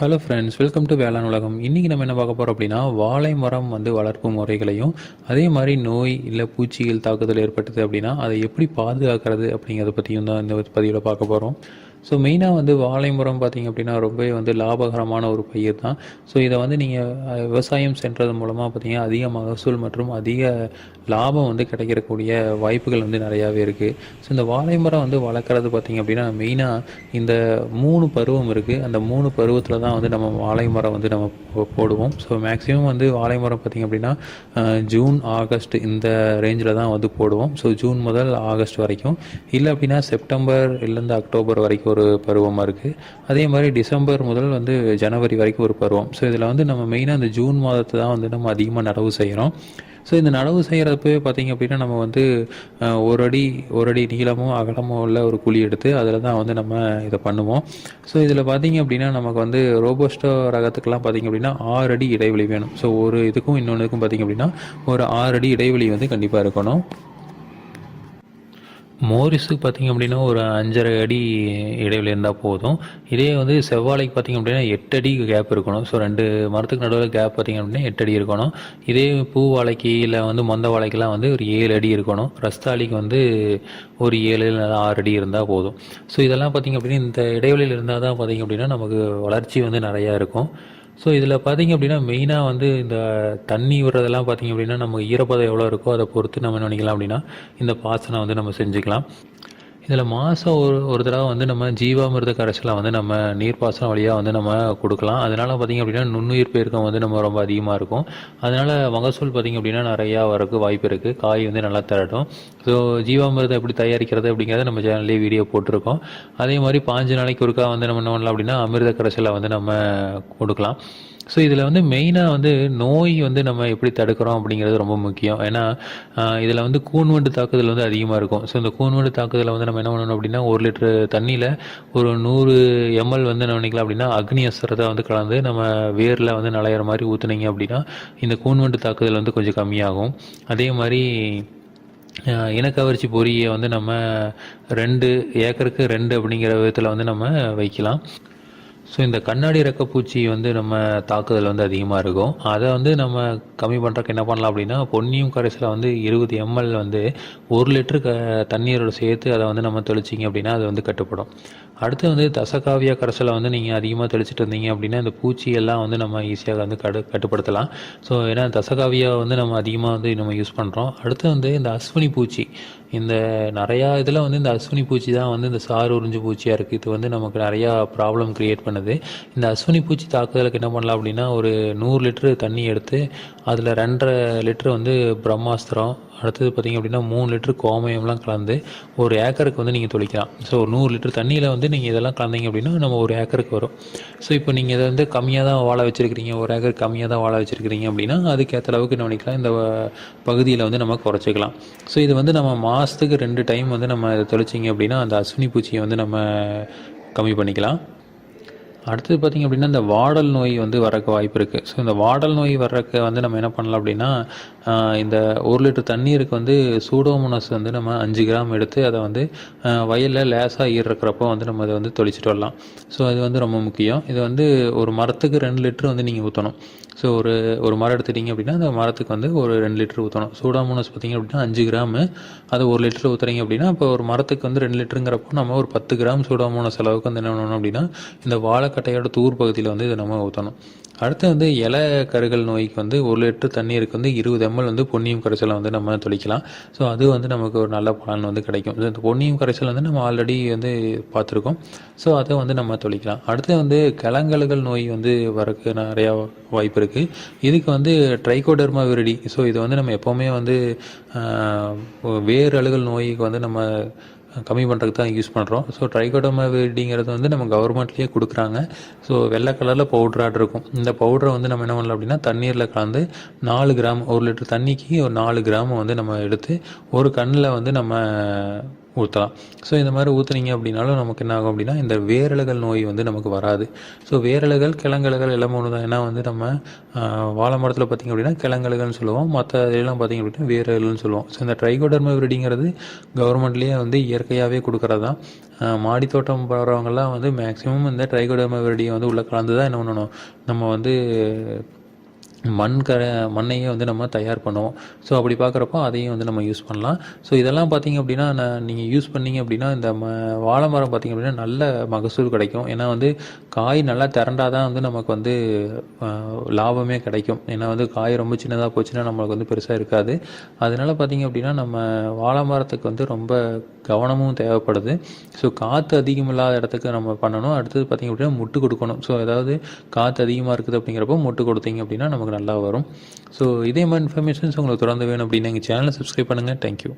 Hello friends, welcome to வேளாண் உலகம். இன்றைக்கி நம்ம என்ன பார்க்க போகிறோம் அப்படின்னா, வாழை மரம் வளர்ப்பு முறைகளையும், அதே மாதிரி நோய் இல்லை பூச்சிகள் தாக்குதல் ஏற்பட்டது அப்படின்னா அதை எப்படி பாதுகாக்கிறது அப்படிங்கிறத பற்றியும் தான் இந்த பதிவில் பார்க்க போகிறோம். ஸோ மெயினாக வாழை மரம் பார்த்திங்க அப்படின்னா ரொம்பவே லாபகரமான ஒரு பயிர் தான். ஸோ இதை நீங்கள் விவசாயம் சென்றது மூலமாக பார்த்திங்கன்னா அதிக மகசூல் மற்றும் அதிக லாபம் கிடைக்கிறக்கூடிய வாய்ப்புகள் நிறையாவே இருக்குது. ஸோ இந்த வாழை மரம் வளர்க்குறது பார்த்திங்க அப்படின்னா மெயினாக இந்த 3 பருவம் இருக்குது. அந்த 3 பருவத்தில் தான் நம்ம வாழை மரம் நம்ம போடுவோம். ஸோ மேக்ஸிமம் வாழை மரம் பார்த்திங்க அப்படின்னா ஜூன் ஆகஸ்ட் இந்த ரேஞ்சில் தான் போடுவோம். ஸோ ஜூன் முதல் ஆகஸ்ட் வரைக்கும், இல்லை அப்படின்னா செப்டம்பர் இல்லைருந்து அக்டோபர் வரைக்கும் ஒரு பருவமாக இருக்குது. அதே மாதிரி டிசம்பர் முதல் ஜனவரி வரைக்கும் ஒரு பருவம். ஸோ இதில் நம்ம மெயினாக இந்த ஜூன் மாதத்தை தான் நம்ம அதிகமாக நடவு செய்கிறோம். ஸோ இந்த நடவு செய்கிறப்பவே பார்த்திங்க அப்படின்னா நம்ம ஒரு அடி நீளமோ அகலமோ உள்ள ஒரு குழி எடுத்து அதில் தான் நம்ம இதை பண்ணுவோம். ஸோ இதில் பார்த்திங்க அப்படின்னா நமக்கு ரோபோஸ்டோ ரகத்துக்கெல்லாம் பார்த்திங்க அப்படின்னா 6 அடி இடைவெளி வேணும். ஸோ ஒரு இதுக்கும் இன்னொன்றுக்கும் பார்த்திங்க அப்படின்னா ஒரு 6 அடி இடைவெளி கண்டிப்பாக இருக்கணும். மோரிஸுக்கு பார்த்திங்க அப்படின்னா ஒரு 5.5 அடி இடைவெளி இருந்தால் போதும். இதே செவ்வாழைக்கு பார்த்திங்க அப்படின்னா 8 அடி கேப் இருக்கணும். ஸோ 2 மரத்துக்கு நடுவில் கேப் பார்த்திங்க அப்படின்னா 8 அடி இருக்கணும். இதே பூ வாழைக்கு இல்லை மொந்த வாழைக்கெல்லாம் ஒரு 7 அடி இருக்கணும். ரஸ்தாளிக்கு ஒரு 7 இல்லை 6 அடி இருந்தால் போதும். ஸோ இதெல்லாம் பார்த்திங்க அப்படின்னா இந்த இடைவெளியில் இருந்தால் தான் பார்த்திங்க அப்படின்னா நமக்கு வளர்ச்சி நிறையா இருக்கும். ஸோ இதில் பார்த்திங்க அப்படின்னா மெயினாக இந்த தண்ணி விடுறதெல்லாம் பார்த்திங்க அப்படின்னா நம்ம ஈரப்பதம் எவ்வளோ இருக்கோ அதை பொறுத்து நம்ம என்ன பண்ணிக்கலாம் அப்படின்னா இந்த பாசனை நம்ம செஞ்சுக்கலாம். இதில் மாதம் ஒரு தடவை நம்ம ஜீவாமிர்த கரைசலை நம்ம நீர்ப்பாசனம் வழியாக நம்ம கொடுக்கலாம். அதனால் பார்த்திங்க அப்படின்னா நுண்ணுயிர் பெருக்கம் நம்ம ரொம்ப அதிகமாக இருக்கும். அதனால் மகசூல் பார்த்திங்க அப்படின்னா நிறையா வரக்கு வாய்ப்பு இருக்குது. காய் நல்லா தரட்டும். ஸோ ஜீவாமிர்தம் எப்படி தயாரிக்கிறது அப்படிங்கிறத நம்ம சேனல்லேயே வீடியோ போட்டிருக்கோம். அதே மாதிரி 5 நாளைக்கு ஒருக்கா நம்ம என்ன பண்ணலாம் அப்படின்னா அமிர்த கரைசலை நம்ம கொடுக்கலாம். ஸோ இதில் மெயினாக நோய் நம்ம எப்படி தடுக்கிறோம் அப்படிங்கிறது ரொம்ப முக்கியம். ஏன்னா இதில் கூன்வண்டு தாக்குதல் அதிகமாக இருக்கும். ஸோ இந்த கூன்வண்டு தாக்குதலை நம்ம என்ன பண்ணணும் அப்படின்னா 1 லிட்டர் தண்ணியில் ஒரு 100 ml என்ன பண்ணிக்கலாம் அப்படின்னா அக்னி அஸ்திரத்தை கலந்து நம்ம வேரில் நலையிற மாதிரி ஊற்றுனீங்க அப்படின்னா இந்த கூன்வண்டு தாக்குதல் கொஞ்சம் கம்மியாகும். அதே மாதிரி இனக்கவர்ச்சி பொறியை நம்ம 2 ஏக்கருக்கு 2 அப்படிங்கிற விதத்தில் நம்ம வைக்கலாம். ஸோ இந்த கண்ணாடி ரெக்கைப்பூச்சி நம்ம தாக்குதல் அதிகமாக இருக்கும். அதை நம்ம கம்மி பண்ணுறக்கு என்ன பண்ணலாம் அப்படின்னா பொன்னியம் கரைசலை 20 ml 1 லிட்டரு தண்ணீரோட சேர்த்து அதை நம்ம தெளிச்சிங்க அப்படின்னா அது கட்டுப்படும். அடுத்து தசகாவியா கரைசலை நீங்கள் அதிகமாக தெளிச்சிட்டு இருந்தீங்க அப்படின்னா இந்த பூச்சியெல்லாம் நம்ம ஈஸியாக கட்டுப்படுத்தலாம். ஸோ ஏன்னா தசகாவியா நம்ம அதிகமாக நம்ம யூஸ் பண்ணுறோம். அடுத்து இந்த அஸ்வினி பூச்சி, இந்த நிறையா இதில் இந்த அஸ்வினி பூச்சி தான் இந்த சாறு உறிஞ்சு பூச்சியாக இருக்குது. இது நமக்கு நிறையா ப்ராப்ளம் க்ரியேட் பண்ணுது. இந்த அஸ்வினி பூச்சி தாக்குதலுக்கு என்ன பண்ணலாம் அப்படின்னா ஒரு 100 லிட்டரு தண்ணி எடுத்து அதில் 2.5 லிட்டரு பிரம்மாஸ்திரம், அடுத்தது பார்த்திங்க அப்படின்னா 3 லிட்டரு கோமயம்லாம் கலந்து ஒரு ஏக்கருக்கு நீங்கள் தெளிக்கலாம். ஸோ 100 லிட்டர் தண்ணியில் நீங்கள் இதெல்லாம் கலந்தீங்க அப்படின்னா நம்ம ஒரு ஏக்கருக்கு வரும். ஸோ இப்போ நீங்கள் இதை கம்மியாக தான் வாழ வச்சுருக்கிறீங்க, ஒரு ஏக்கர் கம்மியாக தான் வாழ வச்சுருக்கிறீங்க அப்படின்னா அதுக்கேற்ற அளவுக்கு என்ன பண்ணிக்கலாம், இந்த பகுதியில் நம்ம குறைச்சிக்கலாம். ஸோ இது நம்ம மாதத்துக்கு 2 டைம் நம்ம இதை தெளிச்சிங்க அப்படின்னா அந்த அஸ்வினி பூச்சியை நம்ம கம்மி பண்ணிக்கலாம். அடுத்தது பார்த்திங்க அப்படின்னா இந்த வாடல் நோய் வரக்கு வாய்ப்பு இருக்குது. ஸோ இந்த வாடல் நோய் வர்றக்கு நம்ம என்ன பண்ணலாம் அப்படின்னா இந்த 1 லிட்டர் தண்ணீருக்கு சூடோமோனஸ் நம்ம 5 கிராம் எடுத்து அதை வயலில் லேசாக ஈர்றக்கிறப்போ நம்ம அதை தெளிச்சிட்டு வரலாம். ஸோ அது ரொம்ப முக்கியம். இது ஒரு மரத்துக்கு 2 லிட்டரு நீங்கள் ஊற்றணும். ஸோ ஒரு மரம் எடுத்துட்டிங்க அப்படின்னா அந்த மரத்துக்கு ஒரு 2 லிட்டர் ஊற்றணும். சூடோமோனஸ் பார்த்திங்க அப்படின்னா 5 கிராமு, அதை 1 லிட்டர் ஊற்றுறீங்க அப்படின்னா இப்போ ஒரு மரத்துக்கு 2 லிட்டருங்கிறப்போ நம்ம ஒரு 10 கிராம் சூடோமோனஸ் அளவுக்கு என்ன பண்ணணும் அப்படின்னா இந்த வாழைக்கட்டையோட தூர் பகுதியில் இதை நம்ம ஊற்றணும். அடுத்து இலை கருகல் நோய்க்கு 1 லிட்டர் தண்ணீருக்கு 20 ml பொன்னியம் கரைசலை நம்ம தெளிக்கலாம். ஸோ அது நமக்கு ஒரு நல்ல பலன் கிடைக்கும். ஸோ இந்த பொன்னியம் கரைசல் நம்ம ஆல்ரெடி பார்த்துருக்கோம். ஸோ அதை நம்ம தெளிக்கலாம். அடுத்து கிழங்கழுகல் நோய் வரக்கு நிறையா வாய்ப்பு இருக்குது. இதுக்கு ட்ரைகோடர்மா விரிடி. ஸோ இது நம்ம எப்போவுமே வேர் அழுகல் நோய்க்கு நம்ம கம்மி பண்ணுறதுக்கு தான் யூஸ் பண்ணுறோம். ஸோ ட்ரைகோடர்மா விரிடிங்கிறது நம்ம கவர்மெண்ட்லேயே கொடுக்குறாங்க. ஸோ வெள்ளை கலரில் பவுட்ராட் இருக்கும். இந்த பவுடரை நம்ம என்ன பண்ணலாம் அப்படின்னா தண்ணீரில் கலந்து 4 கிராம், 1 லிட்டர் தண்ணிக்கு ஒரு 4 கிராம் நம்ம எடுத்து ஒரு கண்ணில் நம்ம ஊற்றலாம். ஸோ இந்த மாதிரி ஊற்றுனீங்க அப்படின்னாலும் நமக்கு என்ன ஆகும் அப்படின்னா இந்த வேரழுகல் நோய் வந்து நமக்கு வராது. ஸோ வேரழுகல் கிழங்கழுகல் எல்லாமே ஒன்று தான். ஏன்னா வந்து நம்ம வாழை மரத்தில் பார்த்திங்க அப்படின்னா கிழங்கழுகல்னு சொல்லுவோம், மற்ற இதெல்லாம் பார்த்திங்க அப்படின்னா வேரழுகல்னு சொல்லுவோம். ஸோ இந்த ட்ரைகோடர்மா விரிடிங்கிறது கவர்மெண்ட்லேயே வந்து இயற்கையாகவே கொடுக்குறது தான். மாடி தோட்டம் போகிறவங்கலாம் வந்து மேக்ஸிமம் இந்த ட்ரைகோடர்மா விரிடியை வந்து உள்ளே கலந்து தான் என்ன பண்ணணும், நம்ம வந்து மண்ணையே வந்து நம்ம தயார் பண்ணுவோம். ஸோ அப்படி பார்க்குறப்போ அதையும் வந்து நம்ம யூஸ் பண்ணலாம். ஸோ இதெல்லாம் பார்த்திங்க அப்படின்னா நீங்கள் யூஸ் பண்ணிங்க அப்படின்னா இந்த வாழை மரம் பார்த்திங்க அப்படின்னா நல்ல மகசூல் கிடைக்கும். ஏன்னா வந்து காய் நல்லா திரண்டால் தான் வந்து நமக்கு வந்து லாபமே கிடைக்கும். ஏன்னா வந்து காய் ரொம்ப சின்னதாக போச்சுன்னா நம்மளுக்கு வந்து பெருசாக இருக்காது. அதனால பார்த்திங்க அப்படின்னா நம்ம வாழை மரத்துக்கு வந்து ரொம்ப கவனமும் தேவைப்படுது. ஸோ காற்று அதிகம் இல்லாத இடத்துக்கு நம்ம பண்ணணும். அடுத்தது பார்த்திங்க அப்படின்னா முட்டு கொடுக்கணும். ஸோ அதாவது காற்று அதிகமாக இருக்குது அப்படிங்கிறப்போ முட்டு கொடுத்தீங்க அப்படின்னா நமக்கு நல்லா வரும். ஸோ இதே மாதிரி இன்ஃபர்மேஷன்ஸ் உங்களுக்கு தொடர்ந்து வேணும் அப்படின்னா எங்கள் சேனலை சப்ஸ்கிரைப் பண்ணுங்கள். தேங்க்யூ.